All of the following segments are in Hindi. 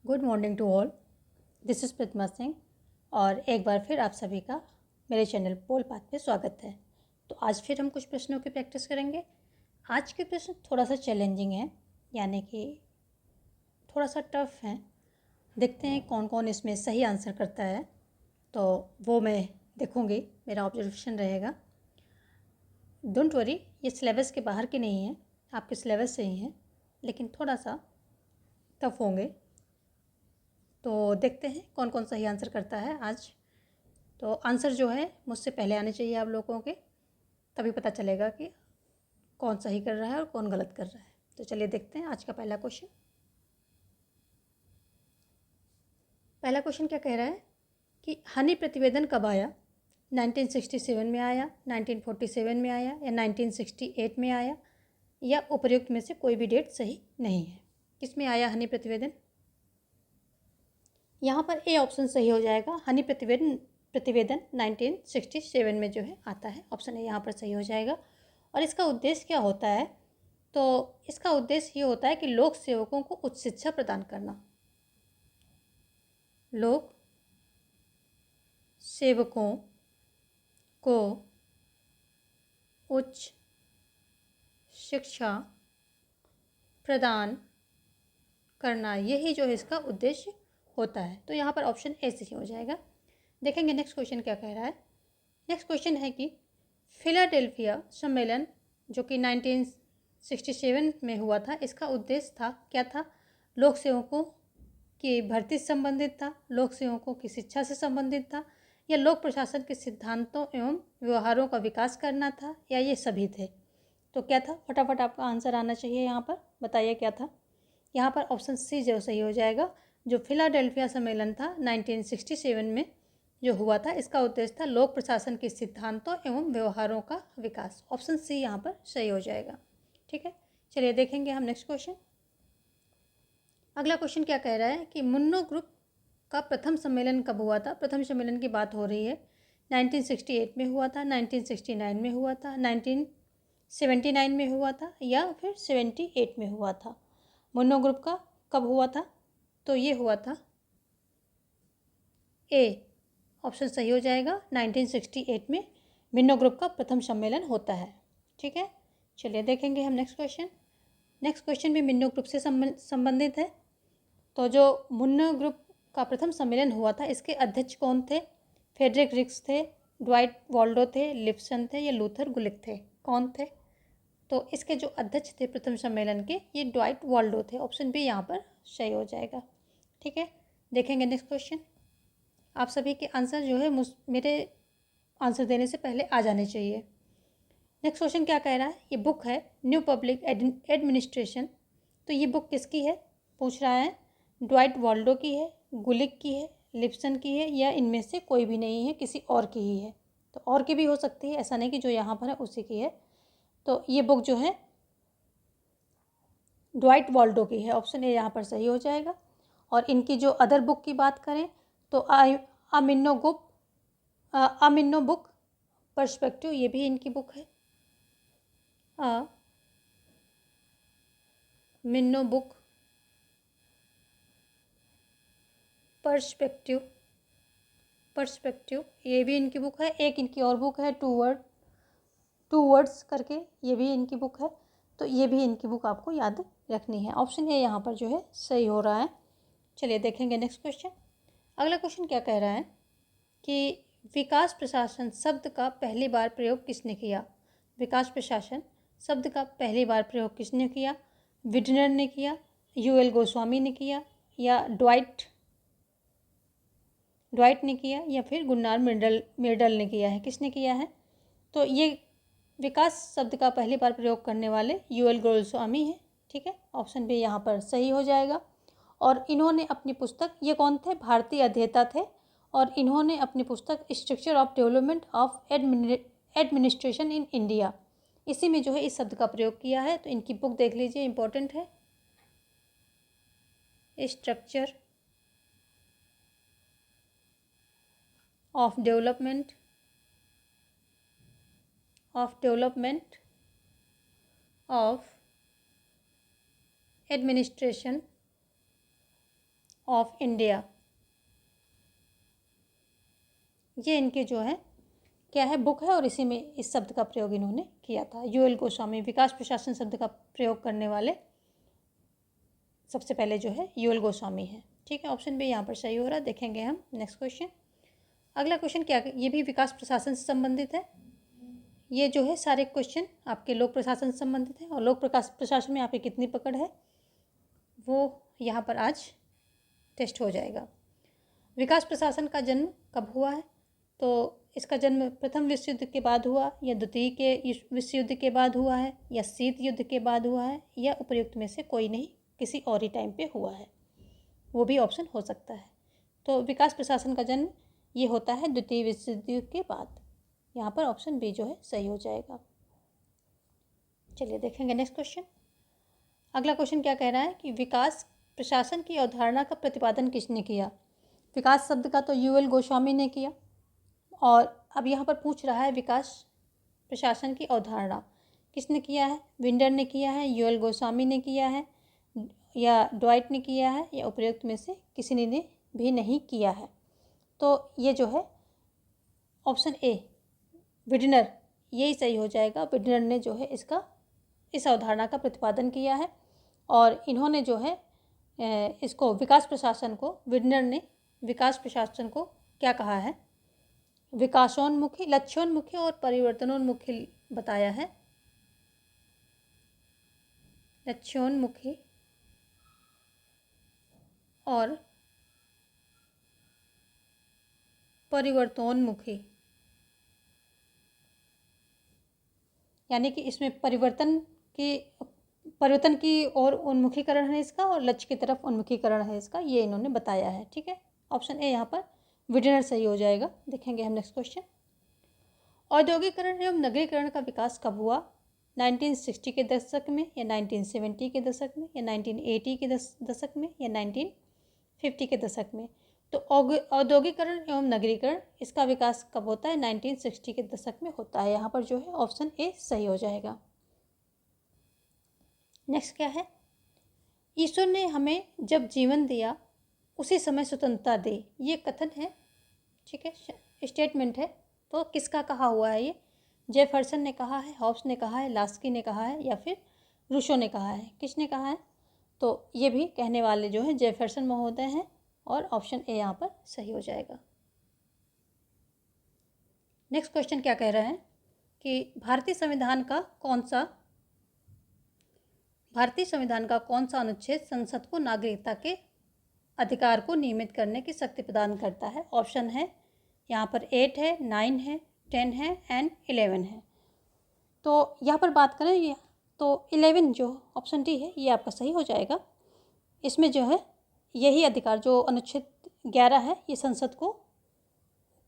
Good morning to all. This is Pratima Singh और एक बार फिर आप सभी का मेरे चैनल पोल पाथ में स्वागत है। तो आज फिर हम कुछ प्रश्नों की प्रैक्टिस करेंगे। आज के प्रश्न थोड़ा सा चैलेंजिंग है, यानी कि थोड़ा सा टफ है। देखते हैं कौन कौन इसमें सही आंसर करता है, तो वो मैं देखूँगी, मेरा ऑब्जर्वेशन रहेगा। डोंट वरी, ये सिलेबस के बाहर के नहीं हैं, आपके सिलेबस से ही हैं, लेकिन थोड़ा सा टफ होंगे। तो देखते हैं कौन कौन सही आंसर करता है आज। तो आंसर जो है मुझसे पहले आने चाहिए आप लोगों के, तभी पता चलेगा कि कौन सही कर रहा है और कौन गलत कर रहा है। तो चलिए देखते हैं आज का पहला क्वेश्चन। पहला क्वेश्चन क्या कह रहा है कि हनी प्रतिवेदन कब आया? 1967 में आया, 1947 में आया या 1968 में आया, या उपर्युक्त में से कोई भी डेट सही नहीं है। किस में आया हनी प्रतिवेदन? यहाँ पर ए ऑप्शन सही हो जाएगा। हनी प्रतिवेदन 1967 में जो है आता है, ऑप्शन ए यहाँ पर सही हो जाएगा। और इसका उद्देश्य क्या होता है? तो इसका उद्देश्य ये होता है कि लोक सेवकों को उच्च शिक्षा प्रदान करना। लोक सेवकों को उच्च शिक्षा प्रदान करना, यही जो है इसका उद्देश्य होता है। तो यहाँ पर ऑप्शन ए सही हो जाएगा। देखेंगे नेक्स्ट क्वेश्चन क्या कह रहा है। नेक्स्ट क्वेश्चन है कि फिलाडेल्फिया सम्मेलन जो कि 1967 में हुआ था, इसका उद्देश्य था क्या था? लोक सेवकों की भर्ती से संबंधित था, लोक सेवकों की शिक्षा से संबंधित था, या लोक प्रशासन के सिद्धांतों एवं व्यवहारों का विकास करना था, या ये सभी थे? तो क्या था? फटाफट आपका आंसर आना चाहिए। यहाँ पर बताइए क्या था। यहाँ पर ऑप्शन सी जो सही हो जाएगा। जो फिलाडेल्फिया सम्मेलन था 1967 में जो हुआ था, इसका उद्देश्य था लोक प्रशासन के सिद्धांतों एवं व्यवहारों का विकास। ऑप्शन सी यहाँ पर सही हो जाएगा। ठीक है, चलिए देखेंगे हम नेक्स्ट क्वेश्चन। अगला क्वेश्चन क्या कह रहा है कि मुन्नो ग्रुप का प्रथम सम्मेलन कब हुआ था? प्रथम सम्मेलन की बात हो रही है। 1968 में हुआ था, 1969 में हुआ था, 1979 में हुआ था, या फिर 78 में हुआ था? मुन्नो ग्रुप का कब हुआ था? तो ये हुआ था ए ऑप्शन सही हो जाएगा। 1968 में मिन्नो ग्रुप का प्रथम सम्मेलन होता है। ठीक है, चलिए देखेंगे हम नेक्स्ट क्वेश्चन। नेक्स्ट क्वेश्चन भी मिन्नो ग्रुप से संबंधित है। तो जो मुन्नो ग्रुप का प्रथम सम्मेलन हुआ था, इसके अध्यक्ष कौन थे? फेडरिक रिक्स थे, ड्वाइट वाल्डो थे, लिप्सन थे, या लूथर गुलिक थे? कौन थे? तो इसके जो अध्यक्ष थे प्रथम सम्मेलन के, ये ड्वाइट वाल्डो थे। ऑप्शन बी यहाँ पर सही हो जाएगा। ठीक है, देखेंगे नेक्स्ट क्वेश्चन। आप सभी के आंसर जो है मेरे आंसर देने से पहले आ जाने चाहिए। नेक्स्ट क्वेश्चन क्या कह रहा है? ये बुक है न्यू पब्लिक एडमिनिस्ट्रेशन। तो ये बुक किसकी है पूछ रहा है। ड्वाइट वाल्डो की है, गुलिक की है, लिप्सन की है, या इनमें से कोई भी नहीं है, किसी और की ही है? तो और की भी हो सकती है, ऐसा नहीं कि जो यहाँ पर है उसी की है। तो ये बुक जो है ड्वाइट वाल्डो की है। ऑप्शन ए यहाँ पर सही हो जाएगा। और इनकी जो अदर बुक की बात करें तो अमिन्नो बुक पर्सपेक्टिव, ये भी इनकी बुक है। मिन्नो बुक पर्सपेक्टिव ये भी इनकी बुक है। एक इनकी और बुक है टू वर्ड्स करके, ये भी इनकी बुक है। तो ये भी इनकी बुक आपको याद रखनी है। ऑप्शन ए यहाँ पर जो है सही हो रहा है। चलिए देखेंगे नेक्स्ट क्वेश्चन। अगला क्वेश्चन क्या कह रहा है कि विकास प्रशासन शब्द का पहली बार प्रयोग किसने किया? विकास प्रशासन शब्द का पहली बार प्रयोग किसने किया? विडनर ने किया, यूएल गोस्वामी ने किया, या ड्वाइट ने किया, या फिर गुन्नार मिर्डल ने किया है? किसने किया है? तो ये विकास शब्द का पहली बार प्रयोग करने वाले यूएल गोस्वामी है। ठीक है, ऑप्शन बी यहाँ पर सही हो जाएगा। और इन्होंने अपनी पुस्तक, ये कौन थे? भारतीय अध्येता थे। और इन्होंने अपनी पुस्तक structure of development of administration in India, इसी में जो है इस शब्द का प्रयोग किया है। तो इनकी बुक देख लीजिए, इंपॉर्टेंट है। Structure of development of administration of India, ये इनके जो है क्या है, बुक है, और इसी में इस शब्द का प्रयोग इन्होंने किया था। यूएल गोस्वामी, विकास प्रशासन शब्द का प्रयोग करने वाले सबसे पहले जो है यूएल गोस्वामी है। ठीक है, ऑप्शन बी यहाँ पर सही हो रहा है। देखेंगे हम नेक्स्ट क्वेश्चन। अगला क्वेश्चन क्या, ये भी विकास प्रशासन से संबंधित है। ये जो है सारे क्वेश्चन आपके लोक प्रशासन से संबंधित है, और लोक प्रशासन में आपकी कितनी पकड़ है वो यहाँ पर आज टेस्ट हो जाएगा। विकास प्रशासन का जन्म कब हुआ है, तो इसका जन्म प्रथम विश्व युद्ध के बाद हुआ, या द्वितीय के विश्व युद्ध के बाद हुआ है, या शीत युद्ध के बाद हुआ है, या उपयुक्त में से कोई नहीं, किसी और ही टाइम पे हुआ है, वो भी ऑप्शन हो सकता है। तो विकास प्रशासन का जन्म ये होता है द्वितीय विश्व युद्ध के बाद। यहाँ पर ऑप्शन बी जो है सही हो जाएगा। चलिए देखेंगे नेक्स्ट क्वेश्चन। अगला क्वेश्चन क्या कह रहा है कि विकास प्रशासन की अवधारणा का प्रतिपादन किसने किया। विकास शब्द का तो यूएल गोस्वामी ने किया, और अब यहाँ पर पूछ रहा है विकास प्रशासन की अवधारणा किसने किया है। विंडर ने किया है, यूएल गोस्वामी ने किया है, या ड्वाइट ने किया है, या उपयुक्त में से किसी ने भी नहीं किया है। तो ये जो है ऑप्शन ए विडनर, यही सही हो जाएगा। विडनर ने जो है इस अवधारणा का प्रतिपादन किया है, और इन्होंने जो है इसको विकास प्रशासन को, विडनर ने विकास प्रशासन को क्या कहा है, विकासोन्मुखी, लक्ष्योन्मुखी और परिवर्तनोन्मुखी बताया है। लक्ष्योन्मुखी और परिवर्तनोन्मुखी, यानी कि इसमें परिवर्तन की ओर उन्मुखीकरण है इसका, और लक्ष्य की तरफ उन्मुखीकरण है इसका, ये इन्होंने बताया है। ठीक है, ऑप्शन ए यहाँ पर विडनर सही हो जाएगा। देखेंगे हम नेक्स्ट क्वेश्चन। औद्योगिकरण एवं नगरीकरण का विकास कब हुआ, 1960 के दशक में, या 1970 के दशक में, या 1980 के दशक में, या 1950 के दशक में। तो औद्योगिकरण एवं नगरीकरण इसका विकास कब होता है, 1960 के दशक में होता है। यहाँ पर जो है ऑप्शन ए सही हो जाएगा। नेक्स्ट क्या है, ईश्वर ने हमें जब जीवन दिया उसी समय स्वतंत्रता दी, ये कथन है। ठीक है, स्टेटमेंट है। तो किसका कहा हुआ है ये, जेफरसन ने कहा है, हॉब्स ने कहा है, लास्की ने कहा है, या फिर रूसो ने कहा है, किसने कहा है। तो ये भी कहने वाले जो है जेफरसन महोदय हैं, और ऑप्शन ए यहाँ पर सही हो जाएगा। नेक्स्ट क्वेश्चन क्या कह रहा है कि भारतीय संविधान का कौन सा अनुच्छेद संसद को नागरिकता के अधिकार को नियमित करने की शक्ति प्रदान करता है। ऑप्शन है यहाँ पर 8 है, 9 है, 10 है एंड 11 है। तो यहाँ पर बात करें ये तो 11 जो ऑप्शन डी है ये आपका सही हो जाएगा। इसमें जो है यही अधिकार जो अनुच्छेद 11 है ये संसद को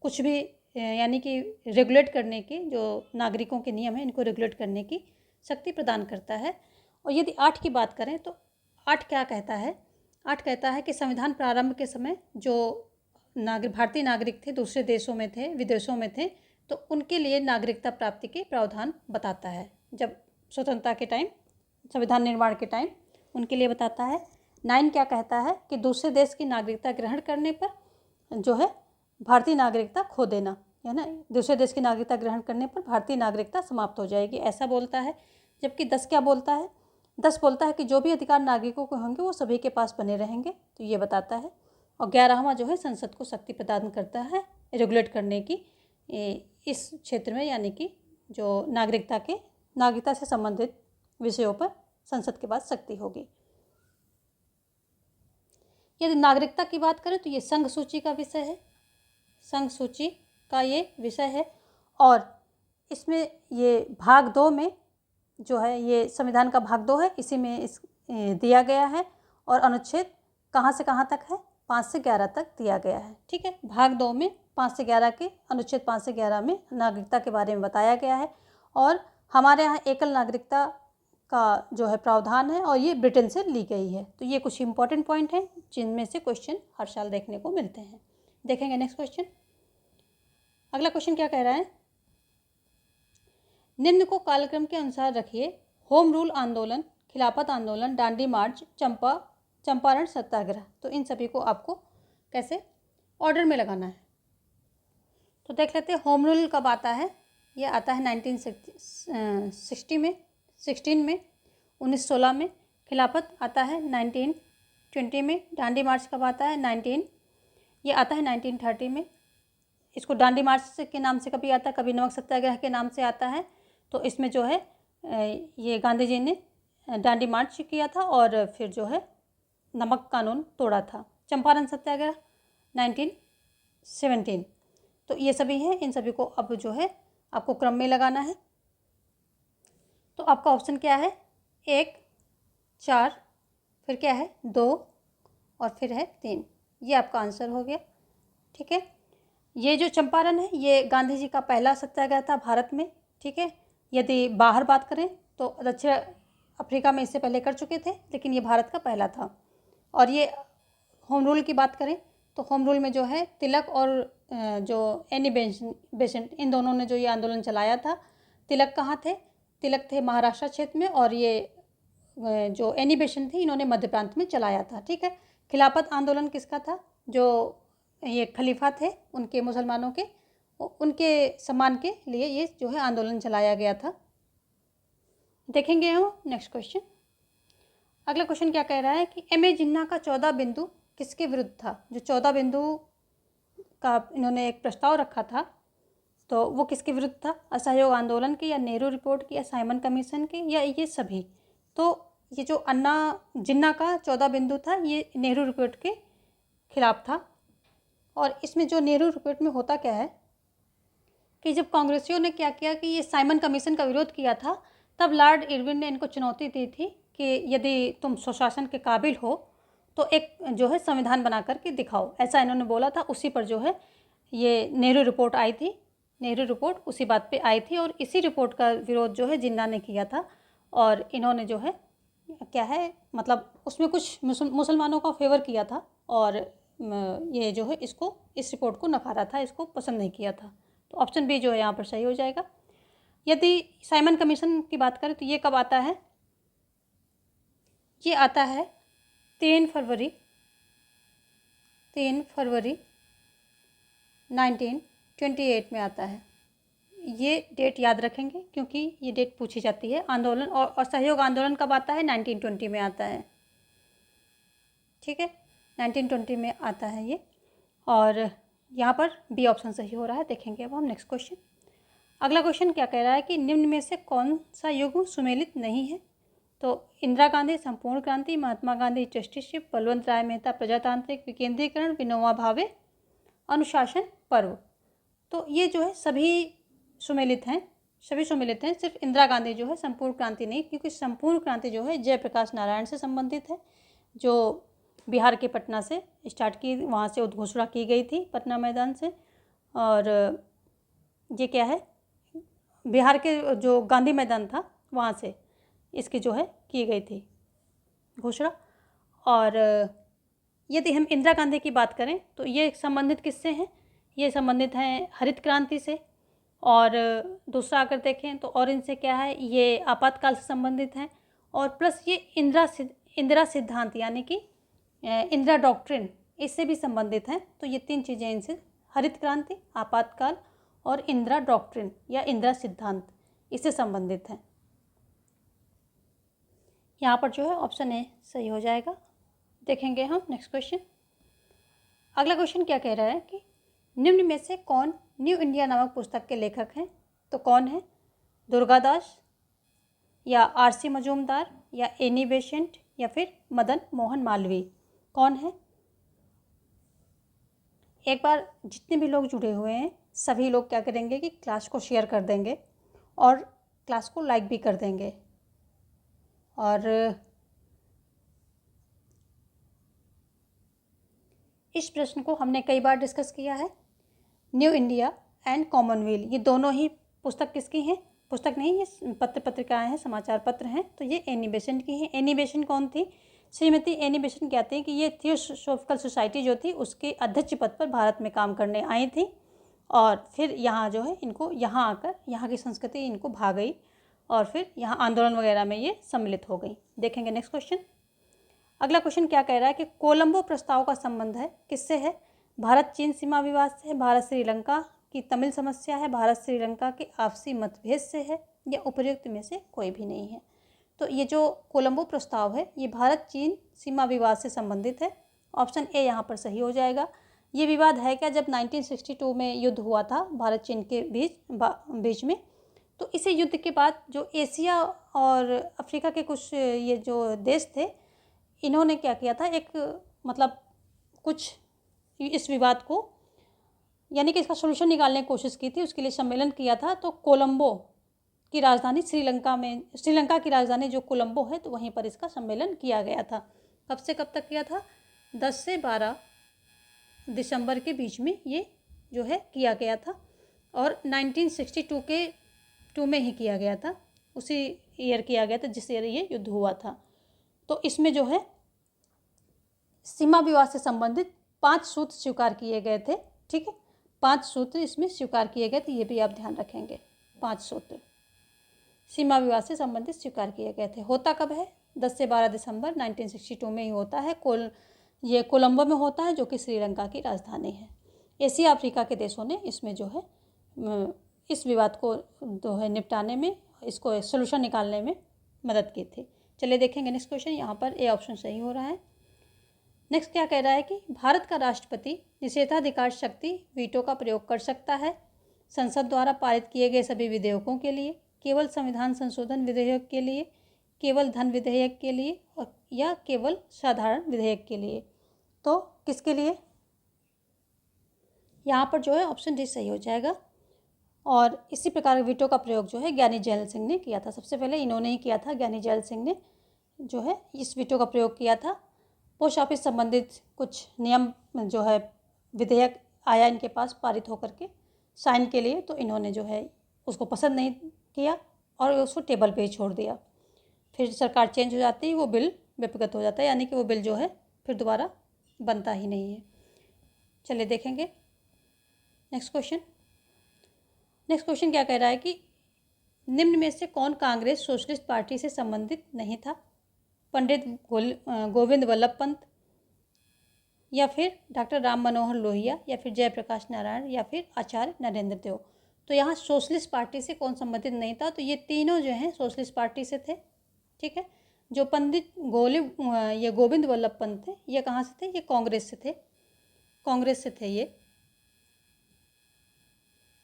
कुछ भी यानी कि रेगुलेट करने की, जो नागरिकों के नियम हैं इनको रेगुलेट करने की शक्ति प्रदान करता है। और यदि 8 की बात करें तो 8 क्या कहता है, 8 कहता है कि संविधान प्रारंभ के समय जो भारतीय नागरिक थे, दूसरे देशों में थे, विदेशों में थे, तो उनके लिए नागरिकता प्राप्ति के प्रावधान बताता है। जब स्वतंत्रता के टाइम, संविधान निर्माण के टाइम उनके लिए बताता है। 9 क्या कहता है कि दूसरे देश की नागरिकता ग्रहण करने पर जो है भारतीय नागरिकता खो देना, है ना, दूसरे देश की नागरिकता ग्रहण करने पर भारतीय नागरिकता समाप्त हो जाएगी, ऐसा बोलता है। जबकि 10 क्या बोलता है, 10 बोलता है कि जो भी अधिकार नागरिकों को होंगे वो सभी के पास बने रहेंगे, तो ये बताता है। और 11वां जो है संसद को शक्ति प्रदान करता है रेगुलेट करने की इस क्षेत्र में, यानी कि जो नागरिकता से संबंधित विषयों पर संसद के पास शक्ति होगी। यदि नागरिकता की बात करें तो ये संघ सूची का विषय है, संघ सूची का ये विषय है। और इसमें ये भाग 2 में जो है ये संविधान का भाग 2 है, इसी में दिया गया है। और अनुच्छेद कहाँ से कहाँ तक है, 5 से 11 तक दिया गया है। ठीक है, भाग 2 में 5 से 11 के अनुच्छेद 5 से 11 में नागरिकता के बारे में बताया गया है। और हमारे यहाँ एकल नागरिकता का जो है प्रावधान है और ये ब्रिटेन से ली गई है। तो ये कुछ इंपॉर्टेंट पॉइंट हैं जिनमें से क्वेश्चन हर साल देखने को मिलते हैं। देखेंगे नेक्स्ट क्वेश्चन। अगला क्वेश्चन क्या कह रहा है, निम्न को कालक्रम के अनुसार रखिए। होम रूल आंदोलन, खिलाफत आंदोलन, दांडी मार्च, चंपा चंपारण सत्याग्रह। तो इन सभी को आपको कैसे ऑर्डर में लगाना है। तो देख लेते हैं होम रूल कब आता है। ये आता है 1916 में, 1916 में। खिलाफत आता है 1920 में। डांडी मार्च कब आता है, ये आता है 1930 में। इसको डांडी मार्च के नाम से कभी आता है, कभी नमक सत्याग्रह के नाम से आता है। तो इसमें जो है ये गांधी जी ने डांडी मार्च किया था और फिर जो है नमक कानून तोड़ा था। चंपारण सत्याग्रह 1917। तो ये सभी हैं, इन सभी को अब जो है आपको क्रम में लगाना है। तो आपका ऑप्शन क्या है, 1, 4, फिर क्या है 2 और फिर है 3। ये आपका आंसर हो गया। ठीक है, ये जो चंपारण है ये गांधी जी का पहला सत्याग्रह था भारत में। ठीक है, यदि बाहर बात करें तो दक्षिण अफ्रीका में इससे पहले कर चुके थे, लेकिन ये भारत का पहला था। और ये होम रूल की बात करें तो होम रूल में जो है तिलक और जो एनी बेसेंट, इन दोनों ने जो ये आंदोलन चलाया था। तिलक कहाँ थे, तिलक थे महाराष्ट्र क्षेत्र में, और ये जो एनी बेसेंट थी इन्होंने मध्य प्रांत में चलाया था। ठीक है, खिलाफत आंदोलन किसका था, जो ये खलीफा थे उनके, मुसलमानों के, उनके सम्मान के लिए ये जो है आंदोलन चलाया गया था। देखेंगे हम नेक्स्ट क्वेश्चन। अगला क्वेश्चन क्या कह रहा है कि एम ए जिन्ना का 14 बिंदु किसके विरुद्ध था। जो 14 बिंदु का इन्होंने एक प्रस्ताव रखा था, तो वो किसके विरुद्ध था, असहयोग आंदोलन के, या नेहरू रिपोर्ट की, या साइमन कमीशन के, या ये सभी। तो ये जो अन्ना जिन्ना का 14 बिंदु था ये नेहरू रिपोर्ट के खिलाफ था। और इसमें जो नेहरू रिपोर्ट में होता क्या है कि जब कांग्रेसियों ने क्या किया कि ये साइमन कमीशन का विरोध किया था, तब लॉर्ड इरविन ने इनको चुनौती दी थी कि यदि तुम स्वशासन के काबिल हो तो एक जो है संविधान बना करके दिखाओ, ऐसा इन्होंने बोला था। उसी पर जो है ये नेहरू रिपोर्ट आई थी। नेहरू रिपोर्ट उसी बात पे आई थी और इसी रिपोर्ट का विरोध जो है जिन्ना ने किया था। और इन्होंने जो है क्या है, मतलब उसमें कुछ मुसलमानों का फेवर किया था और ये जो है इसको, इस रिपोर्ट को नकारा था, इसको पसंद नहीं किया था। तो ऑप्शन बी जो है यहाँ पर सही हो जाएगा। यदि साइमन कमीशन की बात करें तो ये कब आता है, ये आता है 3 फरवरी 1928 में आता है। ये डेट याद रखेंगे क्योंकि ये डेट पूछी जाती है। आंदोलन और सहयोग आंदोलन कब आता है, 1920 में आता है। ठीक है, 1920 में आता है ये। और यहाँ पर बी ऑप्शन सही हो रहा है। देखेंगे अब हम नेक्स्ट क्वेश्चन। अगला क्वेश्चन क्या कह रहा है कि निम्न में से कौन सा युग सुमेलित नहीं है। तो इंदिरा गांधी संपूर्ण क्रांति, महात्मा गांधी ट्रस्टीशिप, बलवंत राय मेहता प्रजातांत्रिक विकेंद्रीकरण, विनोबा भावे अनुशासन पर्व। तो ये जो है सभी सुमेलित हैं, सिर्फ इंदिरा गांधी जो है संपूर्ण क्रांति नहीं, क्योंकि संपूर्ण क्रांति जो है जयप्रकाश नारायण से संबंधित है, जो बिहार के पटना से स्टार्ट की, वहाँ से उद्घोषणा की गई थी पटना मैदान से। और ये क्या है, बिहार के जो गांधी मैदान था वहाँ से इसकी जो है की गई थी घोषणा। और यदि हम इंदिरा गांधी की बात करें तो ये संबंधित किससे हैं, ये संबंधित हैं हरित क्रांति से। और दूसरा अगर देखें तो ऑरेंज से क्या है, ये आपातकाल से संबंधित हैं। और प्लस ये इंदिरा सिद्धांत यानी कि इंदिरा डॉक्ट्रिन, इससे भी संबंधित हैं। तो ये 3 चीज़ें इनसे, हरित क्रांति, आपातकाल और इंदिरा डॉक्ट्रिन या इंदिरा सिद्धांत, इससे संबंधित हैं। यहाँ पर जो है ऑप्शन ए सही हो जाएगा। देखेंगे हम नेक्स्ट क्वेश्चन। अगला क्वेश्चन क्या कह रहा है कि निम्न में से कौन न्यू इंडिया नामक पुस्तक के लेखक हैं। तो कौन है, दुर्गादास, या आर.सी. मजूमदार, या एनी बेसेंट, या फिर मदन मोहन मालवीय। कौन है, एक बार जितने भी लोग जुड़े हुए हैं सभी लोग क्या करेंगे कि क्लास को शेयर कर देंगे और क्लास को लाइक भी कर देंगे। और इस प्रश्न को हमने कई बार डिस्कस किया है। न्यू इंडिया एंड कॉमनवेल्थ, ये दोनों ही पुस्तक किसकी हैं, पुस्तक नहीं, ये पत्र पत्रिकाएँ हैं, समाचार पत्र हैं। तो ये एनी बेसेंट की हैं। एनी बेसेंट कौन थी, श्रीमती एनी बेसेंट कहते हैं कि ये थियोसॉफिकल सोसाइटी जो थी उसके अध्यक्ष पद पर भारत में काम करने आई थी। और फिर यहाँ जो है इनको, यहाँ आकर यहाँ की संस्कृति इनको भा गई और फिर यहाँ आंदोलन वगैरह में ये सम्मिलित हो गई। देखेंगे नेक्स्ट क्वेश्चन। अगला क्वेश्चन क्या कह रहा है कि कोलंबो प्रस्ताव का संबंध है किससे है? भारत चीन सीमा विवाद से है, भारत श्रीलंका की तमिल समस्या है, भारत श्रीलंका के आपसी मतभेद से है, या उपर्युक्त में से कोई भी नहीं है। तो ये जो कोलंबो प्रस्ताव है ये भारत चीन सीमा विवाद से संबंधित है। ऑप्शन ए यहाँ पर सही हो जाएगा। ये विवाद है क्या? जब 1962 में युद्ध हुआ था भारत चीन के बीच में, तो इसी युद्ध के बाद जो एशिया और अफ्रीका के कुछ ये जो देश थे, इन्होंने क्या किया था, एक मतलब कुछ इस विवाद को यानी कि इसका सोल्यूशन निकालने की कोशिश की थी, उसके लिए सम्मेलन किया था। तो कोलंबो की राजधानी श्रीलंका की राजधानी जो कोलंबो है, तो वहीं पर इसका सम्मेलन किया गया था। कब से कब तक किया था? 10 से 12 दिसंबर के बीच में ये जो है किया गया था, और 1962 में ही किया गया था, उसी ईयर किया गया था जिस ईयर ये युद्ध हुआ था। तो इसमें जो है सीमा विवाद से संबंधित 5 सूत्र स्वीकार किए गए थे। ठीक है, 5 सूत्र इसमें स्वीकार किए गए थे, ये भी आप ध्यान रखेंगे। 5 सूत्र सीमा विवाद से संबंधित स्वीकार किए गए थे। होता कब है? 10 से 12 दिसंबर 1962 में ही होता है। ये कोलंबो में होता है, जो कि श्रीलंका की राजधानी है। एशिया अफ्रीका के देशों ने इसमें जो है इस विवाद को जो है निपटाने में, इसको सोल्यूशन निकालने में मदद की थी। चलिए देखेंगे नेक्स्ट क्वेश्चन। यहाँ पर ए ऑप्शन सही हो रहा है। नेक्स्ट क्या कह रहा है कि भारत का राष्ट्रपति निषेधाधिकार शक्ति वीटो का प्रयोग कर सकता है संसद द्वारा पारित किए गए सभी विधेयकों के लिए, केवल संविधान संशोधन विधेयक के लिए, केवल धन विधेयक के लिए, या केवल साधारण विधेयक के लिए। तो किसके लिए? यहाँ पर जो है ऑप्शन डी सही हो जाएगा। और इसी प्रकार वीटो का प्रयोग जो है ज्ञानी जैल सिंह ने किया था। सबसे पहले इन्होंने ही किया था, ज्ञानी जैल सिंह ने जो है इस वीटो का प्रयोग किया था। पोस्ट ऑफिस संबंधित कुछ नियम जो है विधेयक आया इनके पास पारित होकर के साइन के लिए, तो इन्होंने जो है उसको पसंद नहीं किया और उसको टेबल पे ही छोड़ दिया। फिर सरकार चेंज हो जाती है, वो बिल विपगत हो जाता है, यानी कि वो बिल जो है फिर दोबारा बनता ही नहीं है। चलिए देखेंगे नेक्स्ट क्वेश्चन। नेक्स्ट क्वेश्चन क्या कह रहा है कि निम्न में से कौन कांग्रेस सोशलिस्ट पार्टी से संबंधित नहीं था? पंडित गोविंद वल्लभ पंत, या फिर डॉक्टर राम मनोहर लोहिया, या फिर जयप्रकाश नारायण, या फिर आचार्य नरेंद्र देव। तो यहाँ सोशलिस्ट पार्टी से कौन संबंधित नहीं था? तो ये तीनों जो हैं सोशलिस्ट पार्टी से थे। ठीक है, जो पंडित ये गोविंद वल्लभ पंत थे, ये कहाँ से थे? ये कांग्रेस से थे, कांग्रेस से थे ये।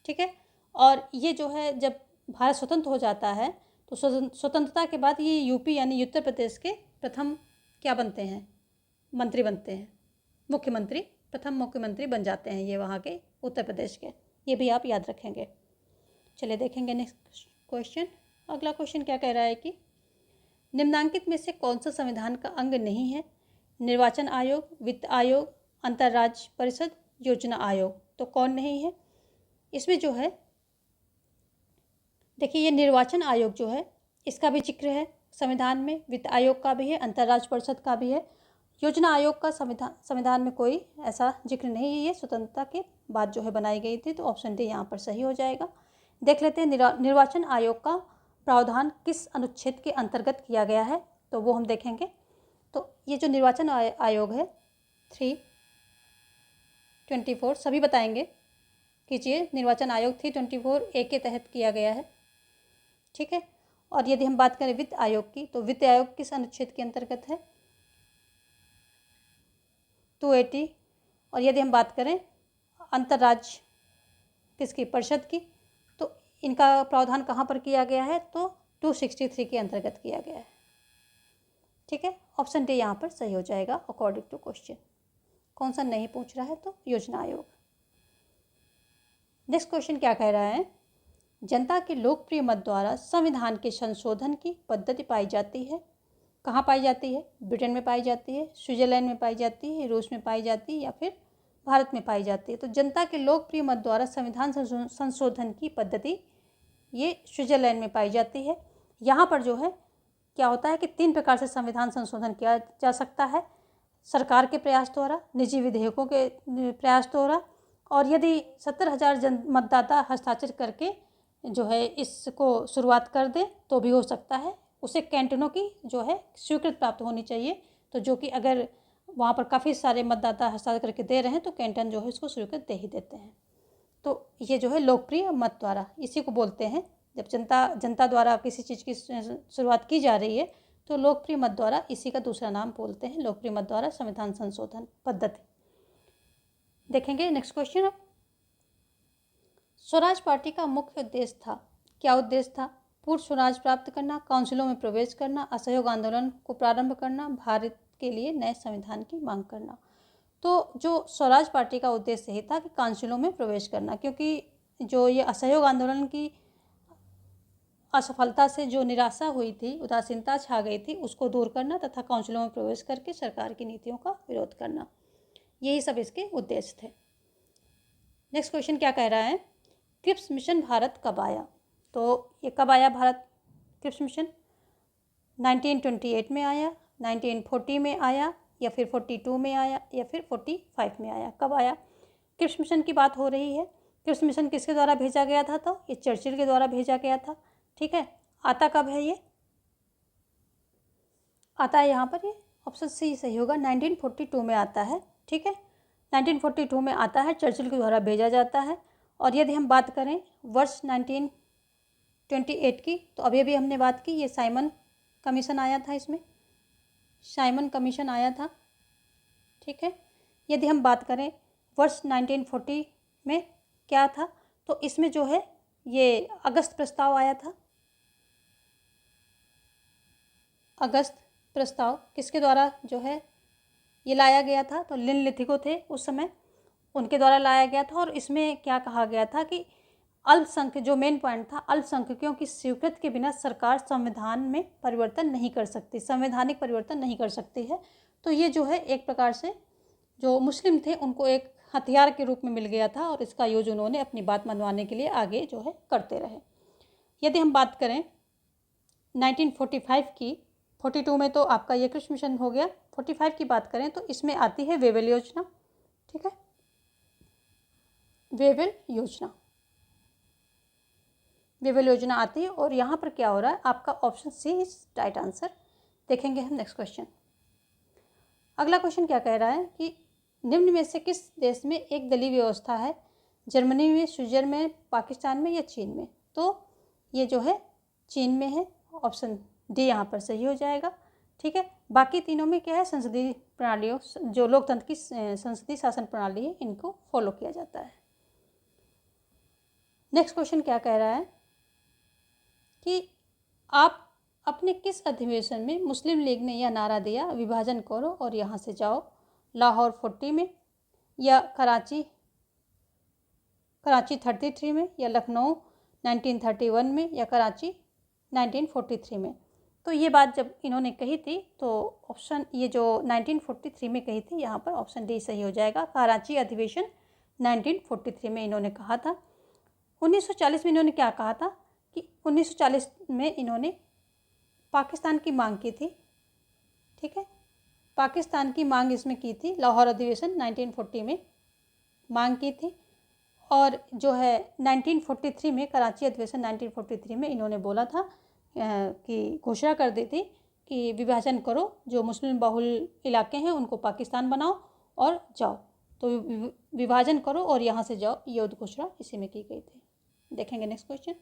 ठीक है, और ये जो है जब भारत स्वतंत्र हो जाता है, तो स्वतंत्रता के बाद ये यूपी यानी उत्तर प्रदेश के प्रथम क्या बनते हैं? मंत्री बनते हैं, मुख्यमंत्री, प्रथम मुख्यमंत्री बन जाते हैं ये वहाँ के उत्तर प्रदेश के। ये भी आप याद रखेंगे। चलिए देखेंगे नेक्स्ट क्वेश्चन। अगला क्वेश्चन क्या कह रहा है कि निम्नांकित में से कौन सा संविधान का अंग नहीं है? निर्वाचन आयोग, वित्त आयोग, अंतर्राज्य परिषद, योजना आयोग। तो कौन नहीं है इसमें? जो है देखिए, ये निर्वाचन आयोग जो है इसका भी जिक्र है संविधान में, वित्त आयोग का भी है, अंतर्राज्य परिषद का भी है। योजना आयोग का संविधान में कोई ऐसा जिक्र नहीं है, ये स्वतंत्रता के बाद जो है बनाई गई थी। तो ऑप्शन डी यहाँ पर सही हो जाएगा। देख लेते हैं निर्वाचन आयोग का प्रावधान किस अनुच्छेद के अंतर्गत किया गया है, तो वो हम देखेंगे। तो ये जो निर्वाचन आयोग है 324, सभी बताएंगे कीजिए। निर्वाचन आयोग 324A के तहत किया गया है। ठीक है, और यदि हम बात करें वित्त आयोग की, तो वित्त आयोग किस अनुच्छेद के अंतर्गत है? 280। और यदि हम बात करें अंतर्राज्य किसकी, परिषद की, तो इनका प्रावधान कहाँ पर किया गया है? तो 263 के अंतर्गत किया गया है। ठीक है, ऑप्शन डी यहाँ पर सही हो जाएगा अकॉर्डिंग टू क्वेश्चन। कौन सा नहीं पूछ रहा है? तो योजना आयोग। नेक्स्ट क्वेश्चन क्या कह रहा है? जनता के लोकप्रिय मत द्वारा संविधान के संशोधन की पद्धति पाई जाती है। कहाँ पाई जाती है? ब्रिटेन में पाई जाती है, स्विट्जरलैंड में पाई जाती है, रूस में पाई जाती है, या फिर भारत में पाई जाती है। तो जनता के लोकप्रिय मत द्वारा संविधान संशोधन की पद्धति ये स्विट्जरलैंड में पाई जाती है। यहाँ पर जो है क्या होता है कि 3 प्रकार से संविधान संशोधन किया जा सकता है: सरकार के प्रयास द्वारा, निजी विधेयकों के प्रयास द्वारा, और यदि 70,000 मतदाता हस्ताक्षर करके जो है इसको शुरुआत कर दे तो भी हो सकता है। उसे कैंटनों की जो है स्वीकृति प्राप्त होनी चाहिए, तो तो जो कि अगर वहाँ पर काफ़ी सारे मतदाता हस्ताक्षर करके दे रहे हैं तो कैंटन जो है इसको शुरू कर दे ही देते हैं। तो ये जो है लोकप्रिय मत द्वारा, इसी को बोलते हैं जब जनता द्वारा किसी चीज़ की शुरुआत की जा रही है तो लोकप्रिय मत द्वारा, इसी का दूसरा नाम बोलते हैं लोकप्रिय मत द्वारा संविधान संशोधन पद्धति। देखेंगे नेक्स्ट क्वेश्चन। स्वराज पार्टी का मुख्य उद्देश्य था, क्या उद्देश्य था? पूर्ण स्वराज प्राप्त करना, काउंसिलों में प्रवेश करना, असहयोग आंदोलन को प्रारंभ करना, भारत के लिए नए संविधान की मांग करना। तो जो स्वराज पार्टी का उद्देश्य यही था कि काउंसिलों में प्रवेश करना, क्योंकि जो ये असहयोग आंदोलन की असफलता से जो निराशा हुई थी, उदासीनता छा गई थी, उसको दूर करना तथा काउंसिलों में प्रवेश करके सरकार की नीतियों का विरोध करना, यही सब इसके उद्देश्य थे। नेक्स्ट क्वेश्चन क्या कह रहा है? क्रिप्स मिशन भारत कब आया? तो ये कब आया भारत क्रिप्स मिशन? 1928 में आया, 1940 में आया, या फिर 42 में आया, या फिर 45 में आया? कब आया? क्रिप्स मिशन की बात हो रही है। क्रिप्स मिशन किसके द्वारा भेजा गया था? तो ये चर्चिल के द्वारा भेजा गया था। ठीक है, आता कब है? ये आता है यहाँ पर, ये ऑप्शन सी सही होगा, 1942 में आता है। ठीक है, 1942 में आता है, चर्चिल के द्वारा भेजा जाता है। और यदि हम बात करें वर्ष 1928 की, तो अभी अभी हमने बात की, ये साइमन कमीशन आया था, इसमें साइमन कमीशन आया था। ठीक है, यदि हम बात करें वर्ष 1940 में क्या था, तो इसमें जो है ये अगस्त प्रस्ताव आया था। अगस्त प्रस्ताव किसके द्वारा जो है ये लाया गया था? तो निम्नलिखित थे उस समय, उनके द्वारा लाया गया था। और इसमें क्या कहा गया था कि अल्पसंख्यक, जो मेन पॉइंट था, अल्पसंख्यकों की स्वीकृति के बिना सरकार संविधान में परिवर्तन नहीं कर सकती, संवैधानिक परिवर्तन नहीं कर सकती है। तो ये जो है एक प्रकार से जो मुस्लिम थे उनको एक हथियार के रूप में मिल गया था, और इसका यूज उन्होंने अपनी बात मनवाने के लिए आगे जो है करते रहे। यदि हम बात करें 1945 की, 42 में तो आपका ये क्रिप्स मिशन हो गया, 45 की बात करें तो इसमें आती है वेवेल योजना। ठीक है, वेवेल योजना, वेवेल योजना आती है। और यहाँ पर क्या हो रहा है? आपका option C is right answer. देखेंगे हम नेक्स्ट क्वेश्चन। अगला क्वेश्चन क्या कह रहा है कि निम्न में से किस देश में एक दलीय व्यवस्था है? जर्मनी में, स्विट्जरलैंड में, पाकिस्तान में, या चीन में? तो ये जो है चीन में है, ऑप्शन डी यहाँ पर सही हो जाएगा। ठीक है, बाकी तीनों में क्या है? संसदीय प्रणालियों, जो लोकतंत्र की संसदीय शासन प्रणाली है, इनको फॉलो किया जाता है। नेक्स्ट क्वेश्चन क्या कह रहा है कि आप अपने किस अधिवेशन में मुस्लिम लीग ने यह नारा दिया, विभाजन करो और यहाँ से जाओ? लाहौर 40 में, या कराची 33 में, या लखनऊ 1931 में, या कराची 1943 में? तो ये बात जब इन्होंने कही थी तो ऑप्शन, ये जो 1943 में कही थी, यहाँ पर ऑप्शन डी सही हो जाएगा। कराची अधिवेशन 1943 में इन्होंने कहा था। 1940 में इन्होंने क्या कहा था कि 1940 में इन्होंने पाकिस्तान की मांग की थी। ठीक है, पाकिस्तान की मांग इसमें की थी, लाहौर अधिवेशन 1940 में मांग की थी। और जो है 1943 में, कराची अधिवेशन 1943 में इन्होंने बोला था कि घोषणा कर दी थी कि विभाजन करो, जो मुस्लिम बहुल इलाके हैं उनको पाकिस्तान बनाओ और जाओ। तो विभाजन करो और यहाँ से जाओ, ये उद्घोषणा इसी में की गई थी। देखेंगे नेक्स्ट क्वेश्चन।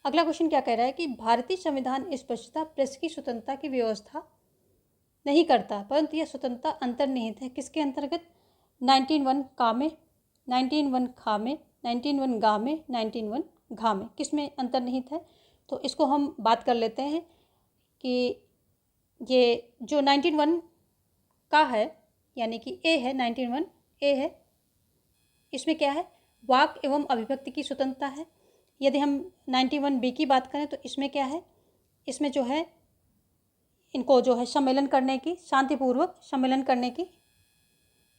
अगला क्वेश्चन क्या कह रहा है कि भारतीय संविधान स्पष्टता प्रेस की स्वतंत्रता की व्यवस्था नहीं करता, परंतु यह स्वतंत्रता अंतर्निहित है। किसके अंतर्गत? 19(1) का में, 19(1) खा में, 19(1) गा में, 19(1) घा में, किस में अंतर्निहित है? तो इसको हम बात कर लेते हैं कि ये जो 19(1) का है, यानी कि ए है, 19(1) ए है, इसमें क्या है? वाक एवं अभिव्यक्ति की स्वतंत्रता है। यदि हम 91 बी की बात करें तो इसमें क्या है? इसमें जो है इनको जो है सम्मेलन करने की, शांतिपूर्वक सम्मेलन करने की,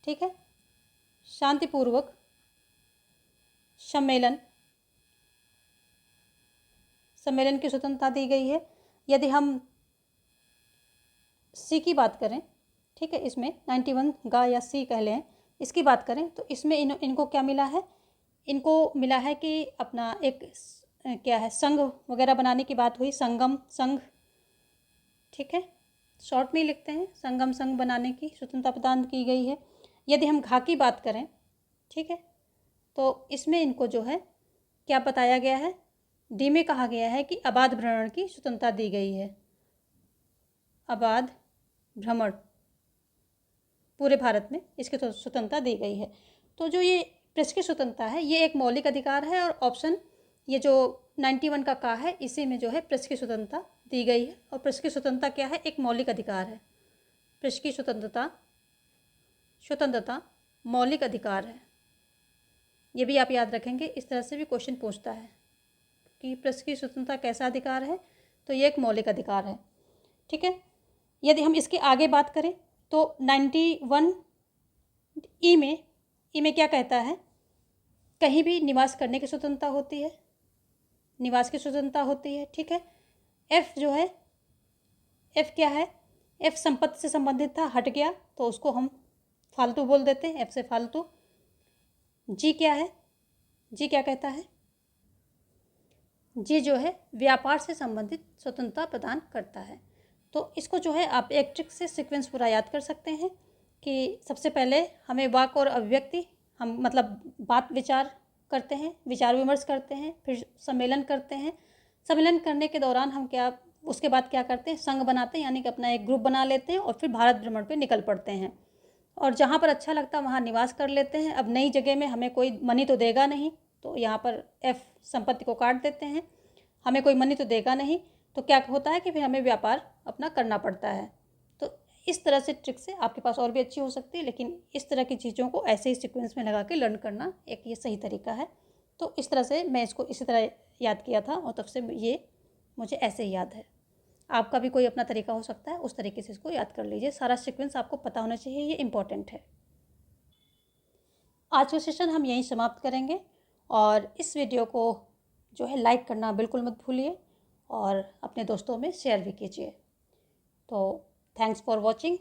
ठीक है, शांतिपूर्वक सम्मेलन की स्वतंत्रता दी गई है। यदि हम सी की बात करें, ठीक है, इसमें 91 गा या सी कह लें, इसकी बात करें तो इसमें इनको क्या मिला है? इनको मिला है कि अपना एक क्या है, संघ वगैरह बनाने की बात हुई, संगम, संघ, ठीक है, शॉर्ट में ही लिखते हैं, संगम संघ बनाने की स्वतंत्रता प्रदान की गई है। यदि हम घा की बात करें, ठीक है, तो इसमें इनको जो है क्या बताया गया है, डी में कहा गया है कि अबाध भ्रमण की स्वतंत्रता दी गई है। अबाध भ्रमण पूरे भारत में इसकी तो स्वतंत्रता दी गई है। तो जो ये प्रेस की स्वतंत्रता है ये एक मौलिक अधिकार है, और ऑप्शन ये जो 91 का है इसी में जो है प्रेस की स्वतंत्रता दी गई है। और प्रेस की स्वतंत्रता क्या है, एक मौलिक अधिकार है। प्रेस की स्वतंत्रता मौलिक अधिकार है। ये भी आप याद रखेंगे, इस तरह से भी क्वेश्चन पूछता है कि प्रेस की स्वतंत्रता कैसा अधिकार है, तो ये एक मौलिक अधिकार है। ठीक है, यदि हम इसके आगे बात करें तो 91 ई में क्या कहता है, कहीं भी निवास करने की स्वतंत्रता होती है, निवास की स्वतंत्रता होती है। ठीक है, एफ जो है, एफ क्या है, एफ संपत्ति से संबंधित था, हट गया तो उसको हम फालतू बोल देते हैं, एफ से फालतू। जी क्या है, जी क्या कहता है, जी जो है व्यापार से संबंधित स्वतंत्रता प्रदान करता है। तो इसको जो है आप एक ट्रिक से सीक्वेंस पूरा याद कर सकते हैं कि सबसे पहले हमें वाक और अभिव्यक्ति, हम मतलब बात विचार करते हैं, विचार विमर्श करते हैं, फिर सम्मेलन करते हैं। सम्मेलन करने के दौरान हम क्या, उसके बाद क्या करते हैं, संघ बनाते हैं, यानी कि अपना एक ग्रुप बना लेते हैं और फिर भारत भ्रमण पे निकल पड़ते हैं। और जहाँ पर अच्छा लगता है वहाँ निवास कर लेते हैं। अब नई जगह में हमें कोई मनी तो देगा नहीं, तो यहाँ पर एफ संपत्ति को काट देते हैं, हमें कोई मनी तो देगा नहीं, तो क्या होता है कि फिर हमें व्यापार अपना करना पड़ता है। तो इस तरह से ट्रिक से आपके पास और भी अच्छी हो सकती है, लेकिन इस तरह की चीज़ों को ऐसे ही सीक्वेंस में लगा के लर्न करना एक ये सही तरीका है। तो इस तरह से मैं इसको इसी तरह याद किया था और तब से ये मुझे ऐसे ही याद है। आपका भी कोई अपना तरीका हो सकता है, उस तरीके से इसको याद कर लीजिए। सारा सीक्वेंस आपको पता होना चाहिए, ये इम्पॉर्टेंट है। आज का सेशन हम यहीं समाप्त करेंगे, और इस वीडियो को जो है लाइक करना बिल्कुल मत भूलिए और अपने दोस्तों में शेयर भी कीजिए। तो थैंक्स फॉर वॉचिंग।